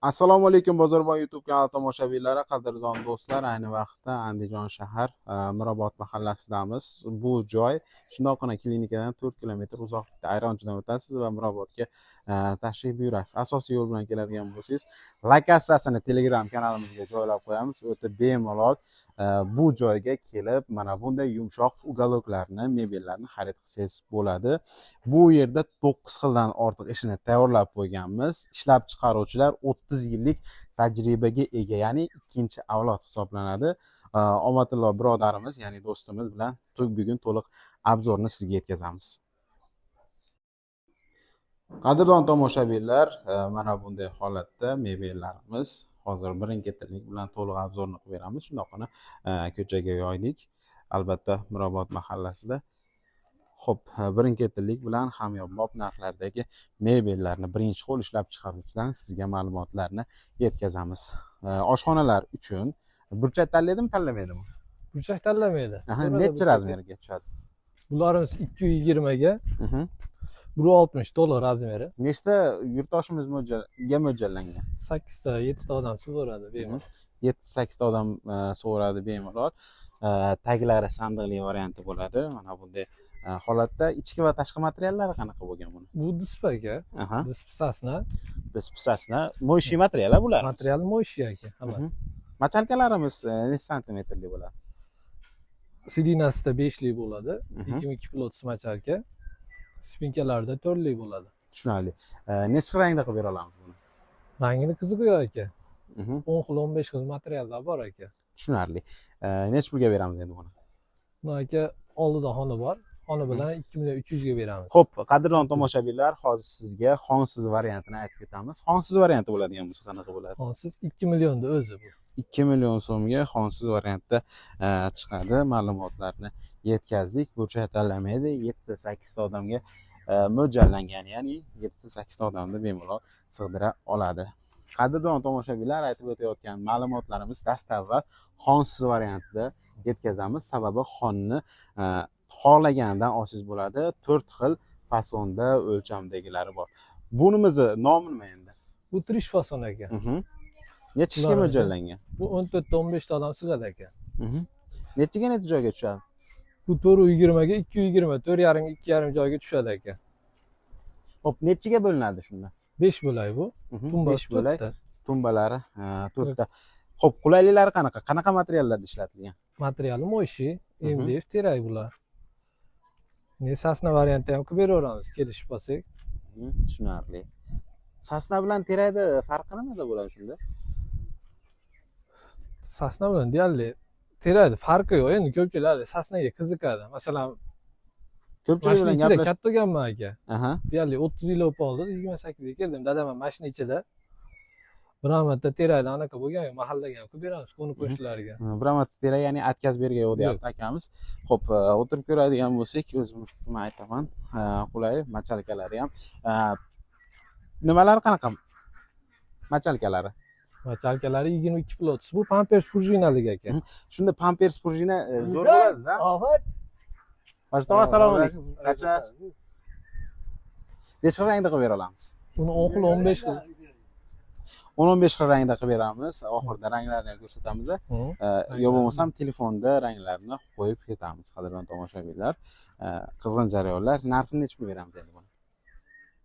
Assalomu alaykum Bozorboy YouTube kanali tomoshabinlari, qadrdon do'stlar. Ayni vaqtda Andijon shahar Mirobod mahallasidamiz. Bu joy shundoqqina klinikadan 4 kilometr uzoqlikda. Ayronchidan o'tasiz va Mirobodga tashrif buyurasiz. Asosiy yo'l bilan keladigan bo'lsangiz, lokatsiyasini Telegram kanalimizga joylab qo'yamiz. O'ta bemalol bu joyga kelib, mana bunday yumshoq uголокlarni, mebellarni xarid qilsangiz bo'ladi. Bu yerda 9 xildan ortiq ishini tayyorlab qo'yganmiz. Ishlab chiqaruvchilar 30 yillik tajribaga ega, ya'ni ikkinchi avlod hisoblanadi. Omadillo birodarimiz, ya'ni do'stimiz bilan bugun to'liq obzorni sizga yetkazamiz. Qadrdon tomoshabinlar, mana bunday holatda mebellarimiz hozir birin-ketinlik bilan to'liq obzorni qilib beramiz. Shundoqqina ko'chaga yoydik. Albatta Mirobod mahallasida. Xo'p, birin-ketinlik bilan hamyonbop narxlardagi mebellarni birinchi qo'l ishlab chiqaruvchidan sizga ma'lumotlarni yetkazamiz. Oshxonalar uchun burchak tanlaydimi, tanlamaydimi? Burchak tanlamaydi. Necha razmerga tushadi? Bularimiz 220 ga, 160 to'liq razmeri. Nechta yurtdoshimiz mo'ljallangan? 8 ta, 7 ta odam sug'oradi bemalol. 7-8 ta odam sug'oradi bemalol. Taglari sandiqli varianti bo'ladi. Mana bunday holatda ichki va tashqi materiallari qanaqa bo'lgan buni? Bu disp aka. Disp-sasna. Mo'yshiy material bular. Material mo'yshiy aka, hammasi. Machalkalarimiz necha santimetrli bo'ladi? Sidinasida 5 lik bo'ladi. 22 pilots machalka. Spinkalarida 4 lik bo'ladi. Tushunarli. Necha rangda qilib bera olamiz buni? Rangini qiziq aka. 10 xil, 15 xil materiallar bor aka. Tushunarli. Necha pulga beramiz endi buni? Buni aka oldida xona bor. Xona bilan 2.300 ga beramiz. Xo'p, qadrdon tomoshabinlar, hozir sizga xonsiz variantini aytib ketamiz. Xonsiz varianti bo'ladigan bo'lsa qanaqa bo'ladi? Xonsiz 2 millionda o'zi bu. 2 million so'mga xonsiz variantda chiqadi. Ma'lumotlarni yetkazdik. Burchak tanlamaydi. 7-8 ta odamga mo'ljallangan, ya'ni 7-8 ta odamni bemalol sig'dira oladi. Qadrdon tomoshabinlar, aytib o'tayotgan ma'lumotlarimiz dastavval xonsiz variantida yetkazamiz. Sababi xonni xohlagandan olsangiz bo'ladi. 4 xil fasonda, o'lchamdagilari bor. Bunimizni nomi nima endi? Bu trish fason aka. Necha ishga mo'ljallangan? Bu 14 ta 15 ta odam sig'adi aka. Nechaga necha joyga tushadi? Bu 420 ga 220, 4,5 2,5 joyga tushadi aka. Xo'p, nechaga bo'linadi shunda? 5 bo'lak bu. Tumba 5 bo'lak. Tumbalari 4 ta. Xo'p, qulayliklari qanaqa? Qanaqa materiallarda ishlatilgan? Materiali mo'yshiy, MDF, terak bular. Sasna varianti ham qilib beraveramiz, kelishib qolsak. Tushunarli. Sasna bilan terakda farqi nimada bo'ladi shunda? Sasna bilan deyarli terakda farqi yo'q. Endi ko'pchilik sasnaga qiziqadi. Masalan, ko'pchilik bilan gaplashib katta bo'lganman aka. Deyarli 30 yil o'tib qoldi, 28 ga keldim. Dadam ham mashina ichida. Bir marta terakda anaqa bo'lgan, mahallaga ham qilib beramiz qo'ni qo'shnilarga. Bir marta terak, ya'ni atkazib bergan deyapti akamiz. Xo'p, o'tirib ko'radigan bo'lsak, o'zim nima aytaman, qulay machalkalari ham. Nimalari qanaqa? Machalkalari. Machalkalari 22 pilots. Bu Pampers prujinalik aka. Shunda Pampers prujina zo'r bo'ladi-da. Majid, assalomu alaykum. Qancha? Necha rangda qilib bera olamiz? Uni 10 xil, 15 xil. 10-15 xil rangda qilib beramiz. Oxirida ranglarini ko'rsatamiz. Yo bo'lmasam telefonda ranglarini qo'yib ketamiz. Qadrdon tomoshabinlar, qizg'in jarayonlar. Narxini necha pul beramiz endi buni?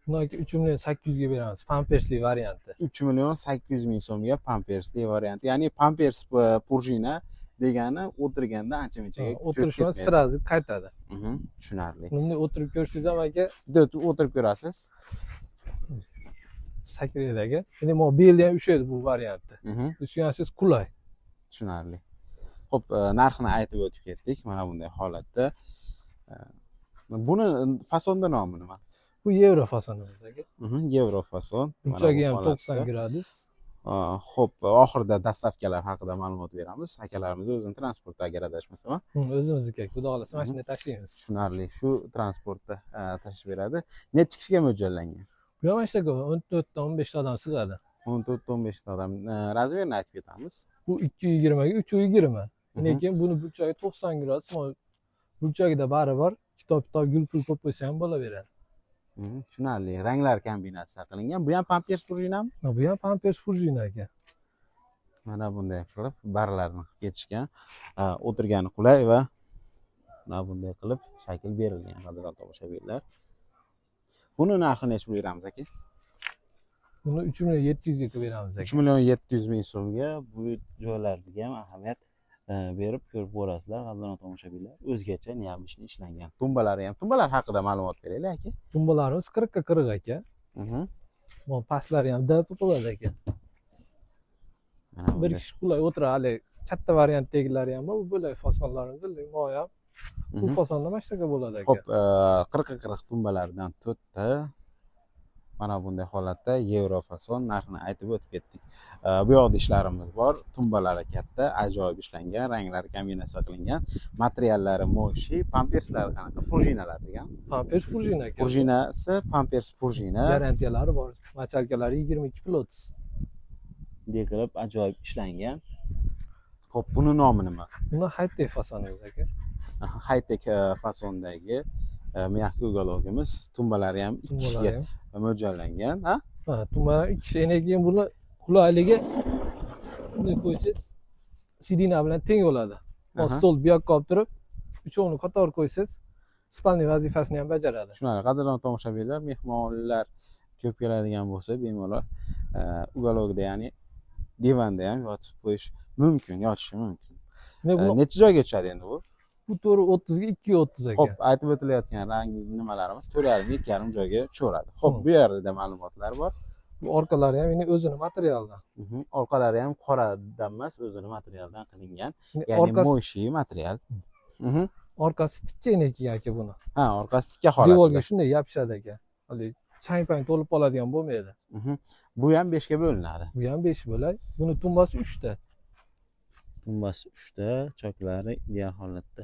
Buni 3.800 ga beramiz. Pampersli varianti. 3.800.000 so'mga Pampersli varianti. Ya'ni Pampers prujina degani o'tirganda ancha-munchaga o'tirishni sirazi qaytadi. Tushunarli. Bunday o'tirib ko'rsangiz ham aka, o'tirib ko'rasiz. Sakraydiga. Endi bu belda ham ushlaydi bu variantda. Tushunasiz, qulay. Tushunarli. Xo'p, narxini aytib o'tib ketdik. Mana bunday holatda. Buni fasonda nomi nima? Bu Yevro fasonimiz aka. Yevro fason. Burchagi ham 90 gradus. Xo'p, oxirida dastavkalar haqida ma'lumot beramiz. Akalarimiz o'zini transportda agar adashmasam. O'zimizniki. Xudo xolasa mashina tashlaymiz. Tushunarli. Shu transportda tashib beradi. Necha kishiga mo'ljallangan? Bu ham ishtaga 14 ta 15 ta odam sig'adi. 14 ta 15 ta odam. Razmerini aytib ketamiz. Bu 220 ga 320. Lekin buni burchagi 90 gradus. Burchagida bari bor. Kitob gul pul ko'p bo'lsa ham bo'laveradi. Tushunarli. Ranglar kombinatsiya qilingan. Bu ham pampers prujinami? Bu ham pampers prujina aka. Mana bunday qilib barlarni qilib ketishgan. O'tirgani qulay va mana bunday qilib shakl berilgan qadrdon tomoshabinlar. Buni narxi necha beramiz aka? Buni 3.700.000 ga beramiz aka. 3.700.000 so'mga bu joylarga ham ahamiyat berib ko'rib ko'rasizlar qadrdon tomoshabinlar. O'zgacha neobычный ishlangan. Tumbalar haqida ma'lumot beraylik aka. Tumbalarimiz 40 ga 40 aka. Bu pastlari ham dab bo'ladi aka. Bir kishi qulay o'tiradi. Katta variantdagilari ham bor, bu bo'lay fasonlarimiz moya. Bu fasonda mana shunaqa bo'ladi aka. Xo'p, 40 ga 40 tumbalardan 4 ta mana bunday holatda yevro fason narxini aytib o'tib ketdik. Bu yoqda ishlarimiz bor. Tumbalari katta, ajoyib ishlangan, ranglari kombinatsiya qilingan. Materiallari moshi, pamperslari qanaqa? Prujinalar degan. Pampers prujina aka. Prujinasi pampers prujina. Garantiyalari bor. Machalkalari 22 plot. Qilib ajoyib ishlangan. Xo'p, buni nomi nima? Buni high-tech fasonimiz aka. High-tech fasondagi mягкий угологimiz, tumbalari ham ikkiga mo'ljallangan, ha? Ha, tumbalar ikki energiya buni qulayligi bunday qo'ysangiz sidina bilan teng bo'ladi. Stol bu yoqqa olib turib, uchovini qator qo'ysangiz, spalniy vazifasini ham bajaradi. Shunday, qadrdon tomoshabinlar, mehmonlar ko'p keladigan bo'lsa, bemalol uголокda, ya'ni divanda ham yotib qo'yish mumkin, yotishi mumkin. Necha joyga tushadi endi bu? Bu 430 ga 230 aka. Xo'p, aytib o'tilayotgan rang nimalarimiz 4,5 2,5 joyga tushaveradi. Xo'p, bu yerda ma'lumotlar bor. Bu orqalari ham o'zini materialdan. Orqalari ham qoradan emas, o'zini materialdan qilingan. Ya'ni moshi material. Orqasi tikka energiya aka buni. Ha, orqasi tikka holatda. Devorga shunday yopishadi aka. Hali chang-pang to'lib qoladigan bo'lmaydi. Bu ham 5 ga bo'linadi. Bu ham 5 bo'lay. Buni tumbasi 3 ta. Tumbasi 3 ta, choklari ideal holatda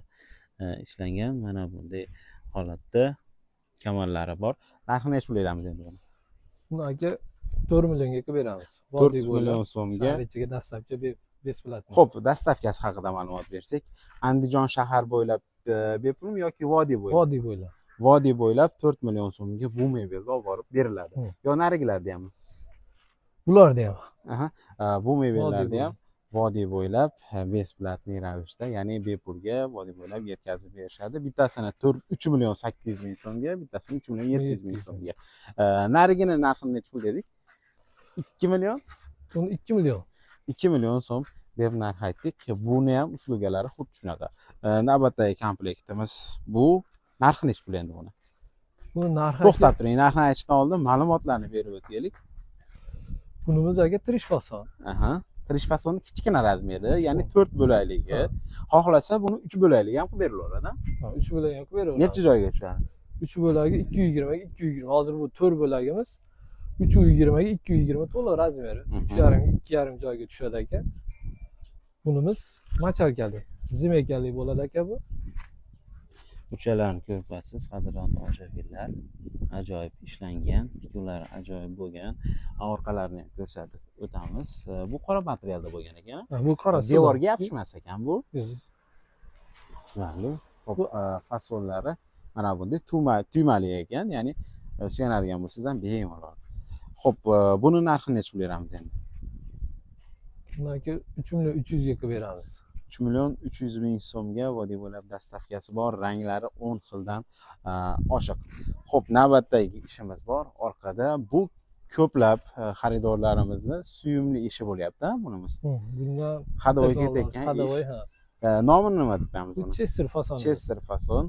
ishlangan. Mana bunday holatda kamarlari bor. Narxini necha pul beramiz endi buni? Buni aka 4 millionga qilib beramiz. 4 million so'mga. Ichiga dastlabki besplatni. Xo'p, dastavkasi haqida ma'lumot bersak, Andijon shahar bo'ylab bepulmi yoki vodiy bo'ylab? Vodiy bo'ylab. Vodiy bo'ylab 4 million so'mga bu mebelni olib borib beriladi. Yo narigilarda ham? Bularda ham. Bu mebellarda ham vodiy bo'ylab besplatniy ravishda, ya'ni bepulga vodiy bo'ylab yetkazib berishadi. Bittasini 3.800.000 so'mga, bittasini 3.700.000 so'mga. Narigini narxini necha pul dedik? 2 million? Buni 2 million. 2 million so'm deb narx aytdik. Buni ham uslugalari xuddi shunaqa. Navbatdagi komplektimiz bu. Narxi necha pul endi buni? Bu narxi to'xtab turing, narxini aytishdan oldin ma'lumotlarni berib o'taylik. Bunimiz aka trish fason. Trish fasonni kichkina razmeri, ya'ni 4 bo'lakligi. Xohlasa buni 3 bo'lakligi ham qilib berilaveradi. 3 bo'lak ham qilib beraveradi. Necha joyga tushadi? 3 bo'lagi 220 ga 220. Hozir bu 4 bo'lagimiz 320 ga 220 to'liq razmeri. 3,5 2,5 joyga tushadi aka. Bunimiz machalkali, zimekali bo'ladi aka bu. Uchalarni ko'rasiz, qadrdon tomoshabinlar. Ajoyib ishlangan, tikuvlari ajoyib bo'lgan. Orqalarini ham ko'rsatib o'tamiz. Bu qora materialda bo'lgan ekan. Bu qora devorga yopishmas ekan bu. Tushunarli. Xo'p, fasonlari mana bunday tuymali ekan, ya'ni suyanadigan bo'lsangiz ham bemalol. Xo'p, buni narxini necha pul beramiz endi? Bunaki 3.300.000 ga qilib beramiz. 3.300.000 so'mga vodiy bo'ylab dastavkasi bor, ranglari 10 xildan oshiq. Xo'p, navbatdagi ishimiz bor. Orqada bu ko'plab xaridorlarimizni suyumli ishi bo'lyapti, bunimiz. Bundan Hadovoy ketayotgan. Hadovoy, ha. Nomini nima deb qo'yamiz buni? Chester fason. Chester fason.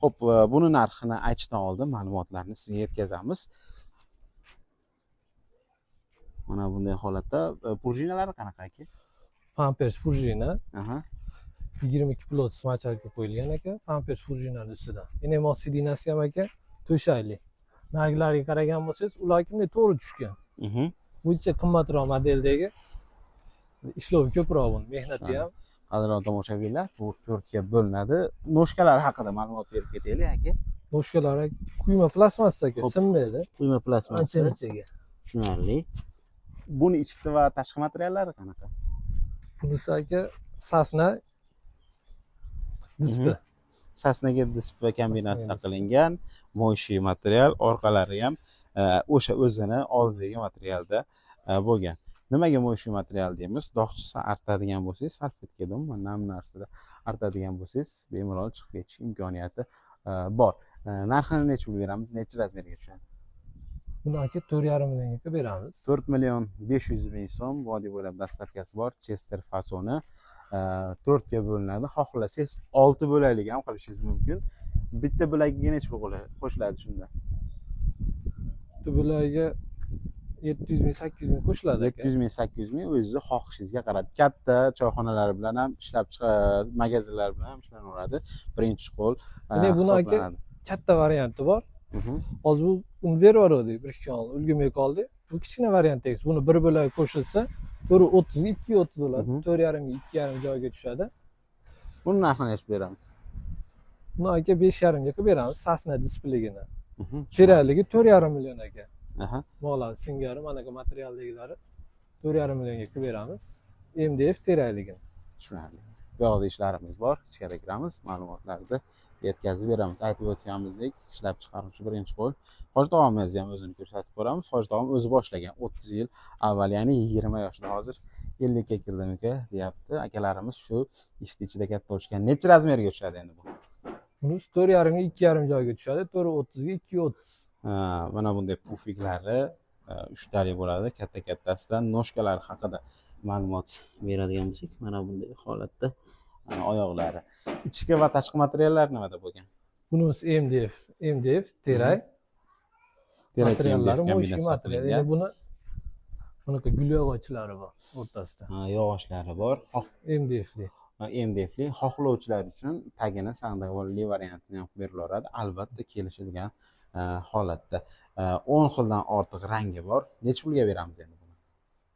Xo'p, buni narxini aytishdan oldin ma'lumotlarni sizga yetkazamiz. Mana bunday holatda prujinalari qanaqa aka? Pampers prujina. 22 plot smachalka qo'yilgan aka. Pampers prujinani ustidan. Enemos sidinasi ham aka to'shakli. Nargilarga qaragan bo'lsangiz, ular kimday to'g'ri tushgan. Buncha qimmatroq modeldagi ishlovi ko'proq buni, mehnati ham. Qadrdon tomoshabinlar, bu 4 ga bo'linadi. Noshkalar haqida ma'lumot berib ketaylik aka. Noshkalari quyma plastmassa aka, sinmaydi. Quyma plastmassa. Ancha-anchaga. Tushunarli. Buni ichki va tashqi materiallari qanaqa? Bunisi aka sasna dispi. Sasnaga displey kombinatsiya qilingan mo'yshiy material, orqalari ham o'sha o'zini oldidagi materialda bo'lgan. Nimaga mo'yshiy material deymiz? Dog'chisi artadigan bo'lsangiz, salfetka umuman nam narsada artadigan bo'lsangiz, bemalol chiqib ketish imkoniyati bor. Narxini necha pul beramiz? Necha razmerga tushadi? Buni aka 4,5 millionga beramiz. 4.500.000 so'm vodiy bo'ylab dastavkasi bor. Chester fasoni 4 ga bo'linadi. Xohlasangiz 6 bo'laklik ham qilishingiz mumkin. Bitta bo'lagiga necha pul qo'shiladi shunda? Bitta bo'lagiga 700.000, 800.000 qo'shiladi aka. 700.000, 800.000 o'zingizni xohishingizga qarab. Katta choyxonalar bilan ham ishlab magazinlar bilan ham ishlanaveradi. Birinchi qo'l. Ya'ni buni aka katta varianti bor. Hozir uni berib yubordik, bir ikki kun ulgurmay qoldik. Bu kichkina variantingiz. Buni bir bo'lak qo'shilsa 430 ga 230 bo'ladi. 4,5 ga 2,5 joyga tushadi. Buni narxini necha beramiz? Buni aka 5,5 ga qilib beramiz. Sasna displeyini. Kerakligi 4,5 million aka. Mo'lasi singari mana bu materialdagilari 4,5 millionga qilib beramiz. MDF terakligini. Tushunarli. Bu yoqda ishlarimiz bor. Ichkariga kiramiz, ma'lumotlarni yetkazib beramiz. Aytib o'tganimizdek, ishlab chiqaruvchi birinchi qo'l. Hoji tog'amizni ham o'zini ko'rsatib ko'ramiz. Hoji tog'am o'zi boshlagan 30 yil avval, ya'ni 20 yoshda, hozir 50 ga kirdim aka, deyapti. Akalarimiz shu ishni ichida katta bo'lishgan. Necha razmerga tushadi endi bu? Buni 4,5 ga 2,5 joyga tushadi. 430 ga 230. Mana bunday pufiklari 3 tali bo'ladi. Katta-kattasidan noshkalari haqida ma'lumot beradigan bo'lsak, mana bunday holatda oyoqlari. Ichki va tashqi materiallar nimada bo'lgan? Bunisi MDF terak. Materiallari mo'yshiy material. Endi buni bunaqa gul yog'ochlari bor o'rtasida. Yog'ochlari bor. MDFli. MDFli xohlovchilar uchun tagini sandiqli variantini ham berilaveradi. Albatta kelishilgan holatda. 10 xildan ortiq rangi bor. Necha pulga beramiz endi buni?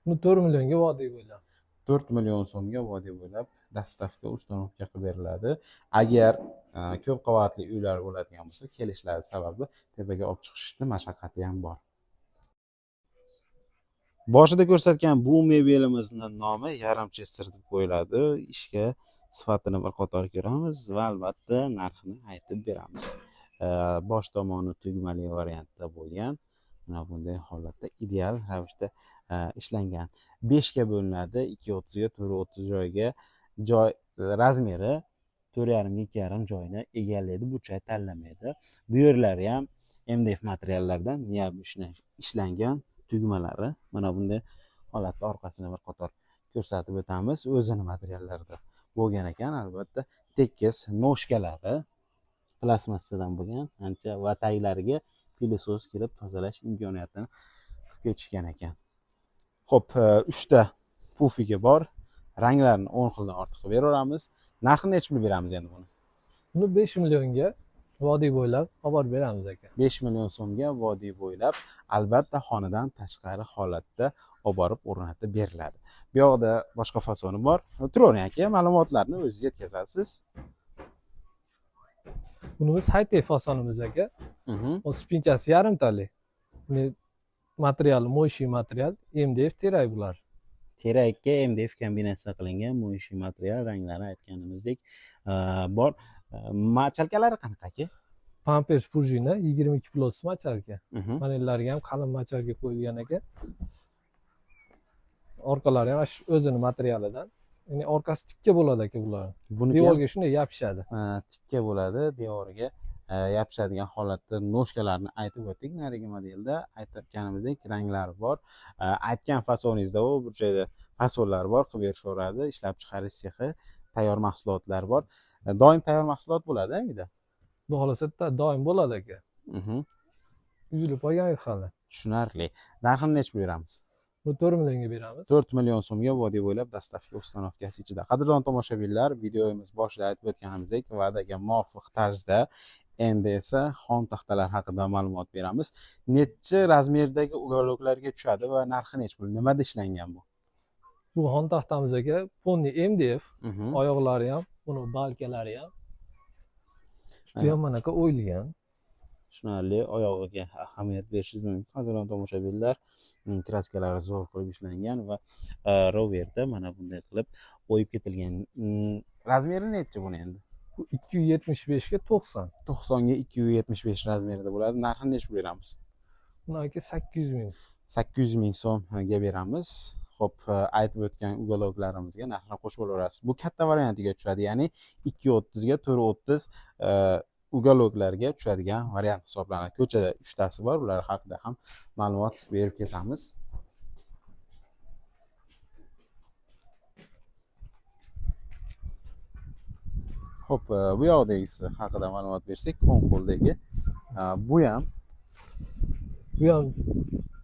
Buni 4 millionga vodiy bo'ylab. 4 million so'mga vodiy bo'ylab dastavka ustanovka qilib beriladi. Agar ko'p qavatli uylar bo'ladigan bo'lsa, kelishlari sababi tepaga olib chiqishni mashaqqati ham bor. Boshida ko'rsatgan bu mebelimizning nomi yarim chester deb qo'yiladi. Ishga sifatini bir qator ko'ramiz va albatta narxini aytib beramiz. Bosh tomoni tugmali variantda bo'lgan. Mana bunday holatda ideal ravishda ishlangan. 5 ga bo'linadi, 230 ga 430 joyga. Joy razmeri 4,5 ga 2,5 joyni egallaydi, burchak tanlamaydi. Bu yerlari ham MDF materiallardan ishlangan tugmalari. Mana bunday holatda orqasini bir qator ko'rsatib o'tamiz. O'zini materiallarida bo'lgan ekan, albatta tekis noshkalari plastmassadan bo'lgan, ancha va taglariga pilosos kirib tozalash imkoniyatini qilib ketishgan ekan. Xo'p, 3 ta pufigi bor. Ranglarini 10 xildan ortiq qilib beraveramiz. Narxini necha pul beramiz endi buni? Buni 5 millionga vodiy bo'ylab olib beramiz aka. 5 million so'mga vodiy bo'ylab, albatta xonadan tashqari holatda olib borib o'rnatib beriladi. Bu yoqda boshqa fasoni bor. Turavering aka, ma'lumotlarni o'zingiz yetkazasiz. Bunimiz high-tech fasonimiz aka. O spinchasi yarimtali. Buni materiali mo'yshiy material, MDF terak bular. Terakka MDF kombinatsiya qilingan mo'yshiy material, ranglari aytganimizdek bor. Machalkalari qanaqa aka? Pampers Purjina 22 plus machalka. Panellariga ham qalin machalka qo'yilgan aka. Orqalari ham o'zini materialidan. Ya'ni orqasi tikka bo'ladi aka bular. Devorga shunday yopishadi. Tikka bo'ladi, devoriga yopishadigan holatda noshkalarni aytib o'tdik. Narigi modelda aytganimizdek ranglari bor. Aytgan fasoningizda u burchakda fasonlar bor, qilib berishaveradi. Ishlab chiqarish sexi, tayyor mahsulotlar bor. Doim tayyor mahsulot bo'ladi-mi uyda? Xudo xolasa doim bo'ladi aka. Uzilib qolgan hali. Tushunarli. Narxini necha beramiz? 4 millionga beramiz. 4 million so'mga vodiy bo'ylab dastavka ustanovkasi ichida. Qadrdon tomoshabinlar, videomiz boshida aytib o'tganimizdek, va'daga muvofiq tarzda endi esa xon taxtalar haqida ma'lumot beramiz. Necha razmerdagi uyg'unliklarga tushadi va narxi necha pul? Nimada ishlangan bu? Bu xon taxtamiz aka, ponni MDF, oyoqlari ham, buni balkalari ham. Usti ham mana aka o'yilgan. Tushunarli, oyog'iga ahamiyat berishingiz mumkin. Qadrdon tomoshabinlar, kraskalari zo'r qilib ishlangan va roverda mana bunday qilib o'yib ketilgan. Razmeri necha buni endi? 275 ga 90. 90 ga 275 razmerida bo'ladi. Narxini necha beramiz? Buni aka 800 ming. 800 ming so'mga beramiz. Xo'p, aytib o'tgan ugoloklarimizga narxni qo'shib olaverasiz. Bu katta variantiga tushadi, ya'ni 230 ga 430 ugoloklarga tushadigan variant hisoblanadi. Ko'chada 3 tasi bor, ular haqida ham ma'lumot berib ketamiz. Xo'p, bu yoqdagisi haqida ma'lumot bersak, o'ng qo'ldagi bu ham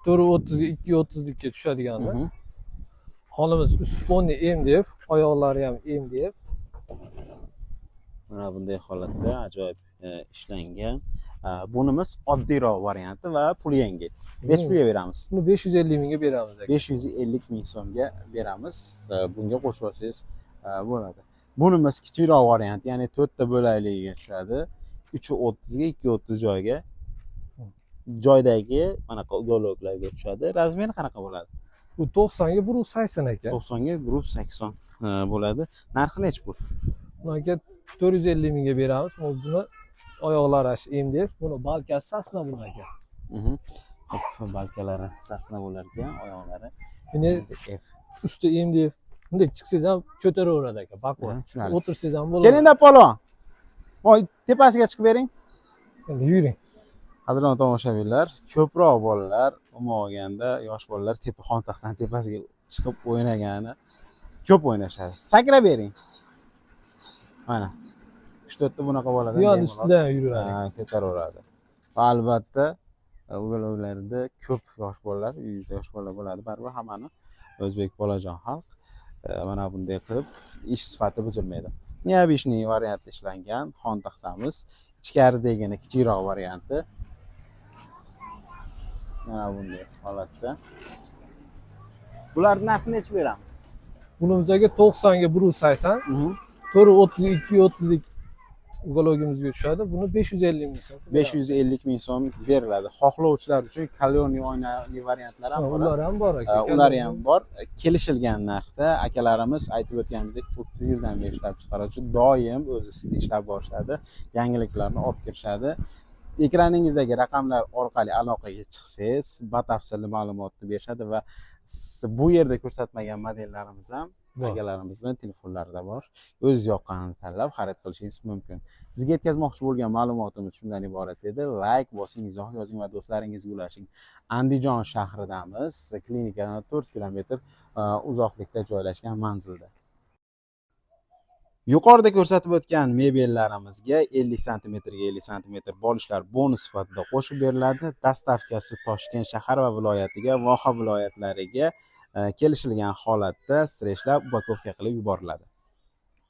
430 ga 230 ga tushadiganmi? Holimiz ustponni MDF, oyoqlari ham MDF. Mana bunday holatda ajoyib ishlangan. Bunimiz oddiyroq varianti va puli yengil. Necha pulga beramiz? Buni 550 mingga beramiz aka. 550 ming so'mga beramiz. Bunga qo'shib olsangiz bo'ladi. Bunimiz kichikroq variant, ya'ni 4 ta bo'lakligi tushadi. 330 ga 230 joyga joydagi manaqa ugoloklarga tushadi. Razmeri qanaqa bo'ladi? Bu 90 ga 180 aka. 90 ga 180 bo'ladi. Narxi necha pul? Buni aka 450 mingga beramiz. Buni oyoqlari MDF, buni balkasi sasna buni aka. Balkalari sasna bo'lar ekan, oyoqlari Endi F. usti MDF. Bunday chiqsangiz ham ko'taraveradi aka, baquvvat. Tushunarli. O'tirsangiz ham bo'ladi. Keling-da polvon. Voy, tepasiga chiqib bering. Endi yuring. Qadrli tomoshabinlar, ko'proq bolalar umuman olganda yosh bolalar xontaxtdan tepasiga chiqib o'ynagani ko'p o'ynashadi. Sakrab bering. Mana 3-4 ta bunaqa bolalar Yon ustidan yuradi. Ko'taraveradi. Va albatta ularda ko'p yosh bolalar, uyda yosh bolalar bo'ladi, baribir hammani o'zbek bolajon xalq mana bunday qilib ish sifati buzilmaydi. Neobishniy variantda ishlangan xontaxtamiz, ichkaridagina kichikroq varianti. Mana bunday holatda. Bularning narxini necha beramiz? Bunimizga 90 ga 180, 430 230 ugalogimizga tushadi. Buni 550 ming so'm. 550 ming so'm beriladi. Xohlovchilar uchun kalyonli oynali variantlar ham bor. Ular ham bor aka. Ular ham bor. Kelishilgan narxda akalarimiz aytib o'tganimizdek 30 yildan beri ishlab chiqaruvchi, doim o'z ustida ishlab borishadi. Yangiliklarni olib kirishadi. Ekraningizdagi raqamlar orqali aloqaga chiqsangiz, batafsil ma'lumotni berishadi va bu yerda ko'rsatmagan modellarimiz ham akalarimizning telefonlarida bor. O'z yoqqanini tanlab xarid qilishingiz mumkin. Sizga yetkazmoqchi bo'lgan ma'lumotimiz shundan iborat edi. Like bosing, izoh yozing va do'stlaringizga ulashing. Andijon shahridamiz. Klinikadan 4 kilometr uzoqlikda joylashgan manzilda. Yuqorida ko'rsatib o'tgan mebellarimizga 50 sm ga 50 sm bolishlar bonus sifatida qo'shib beriladi. Dastavkasi Toshkent shahar va viloyatiga, voha viloyatlariga kelishilgan holatda streshlab upakovka qilib yuboriladi.